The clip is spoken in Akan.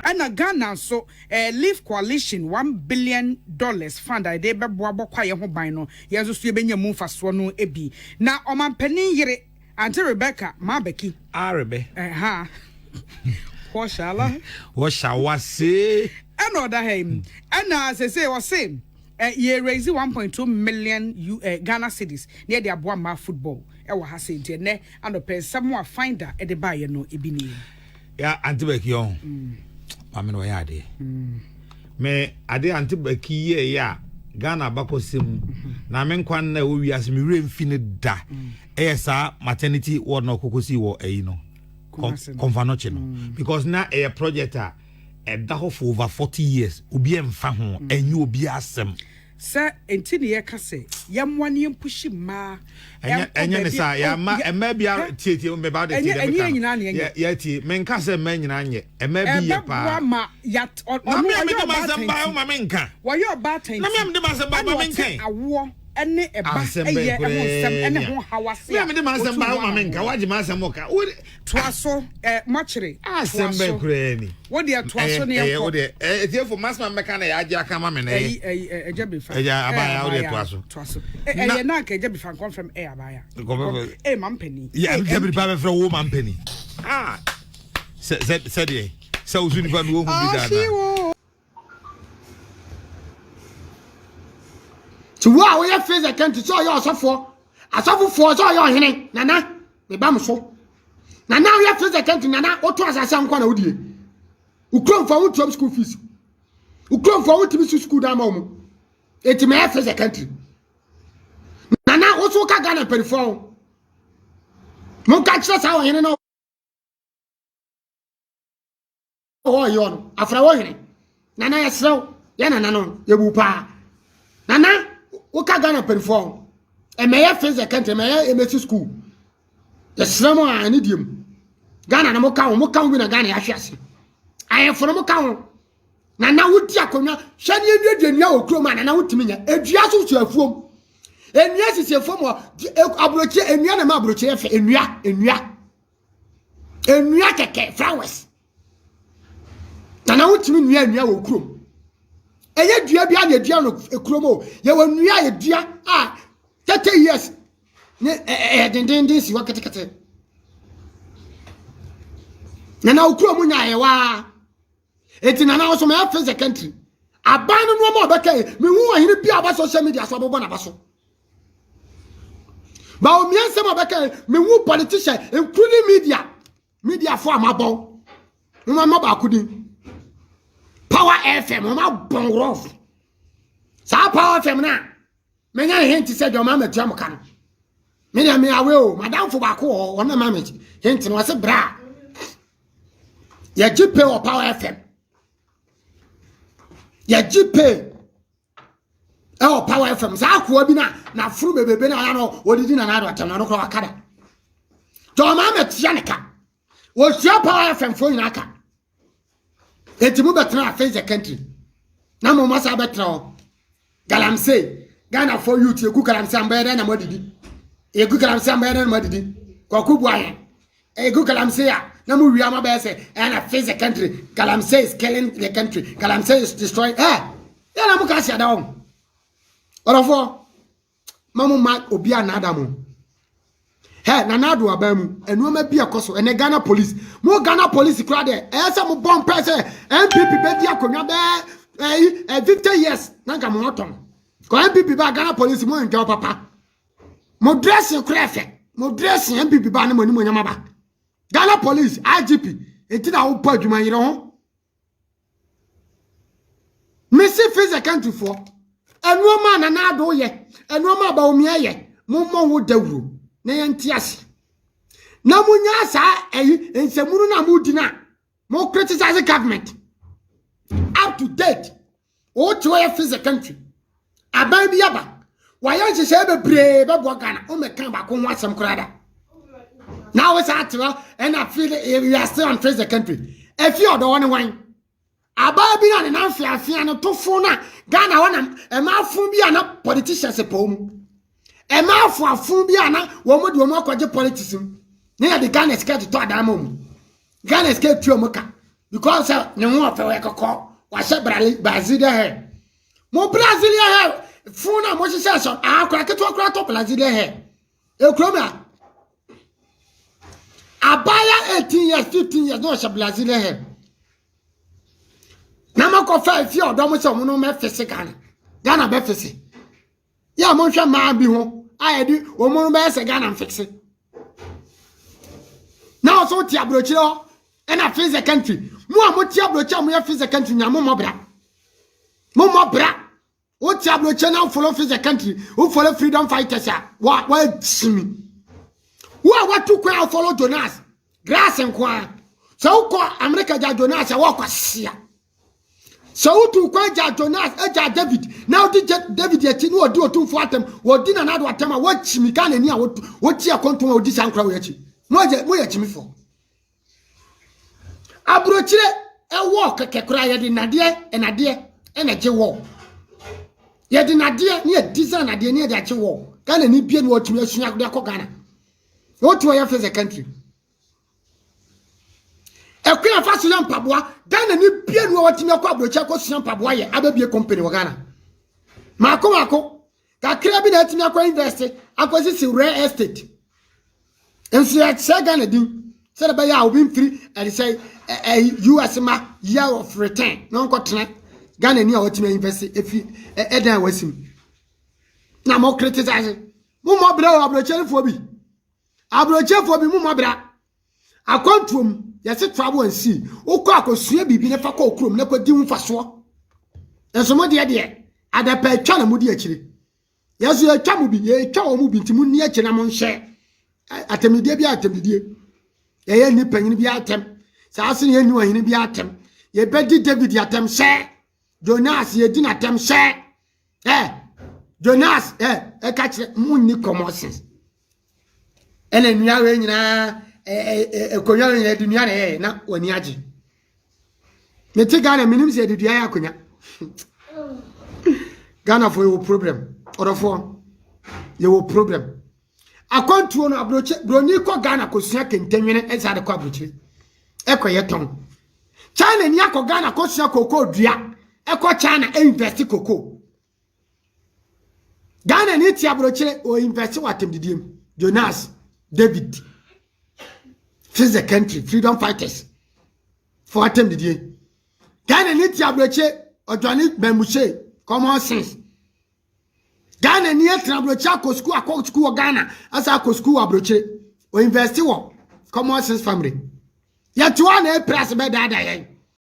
ana Ghana so Leaf Coalition $1 billion fund I dey beboa bokwa ye ho ban no yeso so ebenya mu faso no ebi na omampani yire Auntie Rebecca Mabeki Arebe ha Washala wase and other him and as I say was same ye raise 1.2 million Ghana cedis near the Abuama football e wa ha sente ne and open someone finder e de buy no ebini ya Auntie Becky yo mama no ya de me ade Auntie Becky ye ya Ghana bakosem na me nkwan na wo wiase me remfi ne da esa maternity ward no kokosi wo no Confanoche no because na a project a da for over 40 years obi emfa ho enye obi asem sir entini ye kase yamwani empushi ma enye ne sa ya ma ema bia tietie me ba de tie dem ya tie men ka se men nyina nye ema bi ye pa ma ya na me de masem ba ma men ka wo yo ba ten na me de masem ba ma men kan awo ene eba eye ehonsem ene ho hawase me de masem ba ma men ka waje masem ka toaso machire asembe kure ni wo de toaso ne wo de tiefo masma meka na ya age aka ma me na eje be fa eje abaya wo de toaso na ka eje be fa confirm abaya mampani ya eje be fa be wo mampani said ye so uzuni fa wo hu bi da to wa we face account so yo asofo so yo hene nana me ba mso nana we face account nana oto asase ankwa na odie ukrom for what school fees ukrom for what school da ma mu eti me face account nana oso ka Ghana perifon mo ka kire sa wo hene no o yo afra wo hene nana yesrew ya nana no yebu pa nana Uka Ghana perform. E meye face account e meye emesi school. The sremo a anidium. Ghana na mo ka wi na Ghana ya hwase. Aye foro mo ka ho. Na na wudi akonwa, hwe ne enua nua okroma na na wutimi nya. Edua so so afuom. Enua sisi afuom abroche enua na ma abroche efe enua. Enua keke flowers. Na wutimi enua okrom. Eye dua bia na dua no ekromo ye wanua ye dua 30 years ne dindindin si wakatekate na okromo nya ye wa eti na also me face the country aban no mo obeka me hu ahine bia ba social media so bobo na baso ba o miense mo obeka me hu politician including media for amabo mo ba kudin Power FM, ma bon rough. Sa Power FM na. Menya hint said your mama jam kan. Menya me awe o, madam fo ba ko o na mama hint no se bra. Ya jipe o Power FM. Ya jipe o Power FM. Sa ko bi na furu bebebe na ya no odidi na do atam na no ko akada. Jo mama tia ne ka. Wo tia Power FM fo nyina ka. Etimu betra face the country. Na mo masa betra galamse Ghana for youth egu galamse ambere na modidi. Egu galamse ambere na modidi. Kwakubu aye. Egu galamse ya na mo wiama be say na face the country. Galamse is killing the country. Galamse is destroying. Ya na mo ka sia da on. Orofo mamu ma obi anada mo. Na nado abamu enuoma bia koso ene Ghana police mo Ghana police kra de ese mo bomb pese MPP be dia konwa be 50 years na ga mo otom ko MPP ba Ghana police mo nja papa mo dress kra fe mo dress MPP ba na mo ni mo nyama ba Ghana police IGP enti na wo pa adwuma yire ho Messi face country for enuoma na nado ye enuoma ba omia ye mo wo dawuro na yantiase na munya sa ensemunu na mudina mo criticize government up to date o to e face the country aban bi aba wa yan hye bebre be bo Ghana o mekan ba ko wasem krada now we say and I feel we are still on face the country if you do one wan aba bi na na afia no tofo na Ghana wana e ma fun bi na politicians pom Ema afun bi ana wo mo de wo akwaje politics ne ya de Ghana sket to adama mu Ghana sket tuo mo ka because ne ho afa we kokko wa she Brazil here mo Brazil here funa mo hye so akora keto akora to Brazil here ekroma abaya 18 years 15 years no she Brazil here na mako fa fi odo so mo no me fese Ghana be fese ya mo hwe ma bi ho ayedi o mo no be se Ghana fese now so ti abrochi o and I face the country. Mo tiablo mo ya face the country nya mo mobra. Mo mobra. O tiablo now follow face the country. Who follow freedom fighters ya. Wa chimi. Wa tu kwa follow Jonas. Grass and kwa. So ko America ja Jonas ya wa kwa sia. So tu kwa ja Jonas ja David. Now David ya chi no odi otu fo atem. Wo di na do atem a wa chimi ka na ni a wo ti akonto odi sankra wo ya chi. Mo ya chimi fo. Abrochire ewo kekekura ye di nade enade eneje wo ye di nade ne design nade ne de ache wo Ghana ni bie no otumi asua de akọ Ghana otu ya face the country ekwe afa so mpaboa Ghana ni bie no otumi akọ abrochire akọ so mpaboa ye ababie company wo Ghana mako kakra bi na atumi akọ invest akọ sisi real estate enso ya Ghana din say the buyer will be free and say US ma year of return no ko tena Ghana ni a wotime invest efi edan wasim na mo criticize mo mo bra abrochefo bi mo mo bra akontuom yesi travel and see ukọ akosua bibi ne fa ko okrom ne ko di mfaso enso mo de adapa atwa na mo di akire yeso ya twa mo bi ye twa o mo bi ntimu ni akire na mo nhye atemidie bi atemidie ye ni panyin bi atem saase ye ni wahin bi atem ye bedi David atem se Jonas ye di na atem se Jonas ka kire munni common sense ene nua we nyina konyo ye di nua na wani age meti Ghana minim se di dua ya konya Ghana for your problem orofo your problem akontuo no abroche broni ko Ghana ko sua kentenwene esa de ko abroche ekoye ton China ni akọ Ghana ko sua koko dua eko China invest koko Ghana ni ti abroche o invest watem didiem Jonas David face the country freedom fighters for watem didiem Ghana ni ti abroche odwani bemushe common sense Ghana ni etra abroche akọ school Ghana asa akọ school abroche o invest wo common sense family ya tuwa na press be dada yen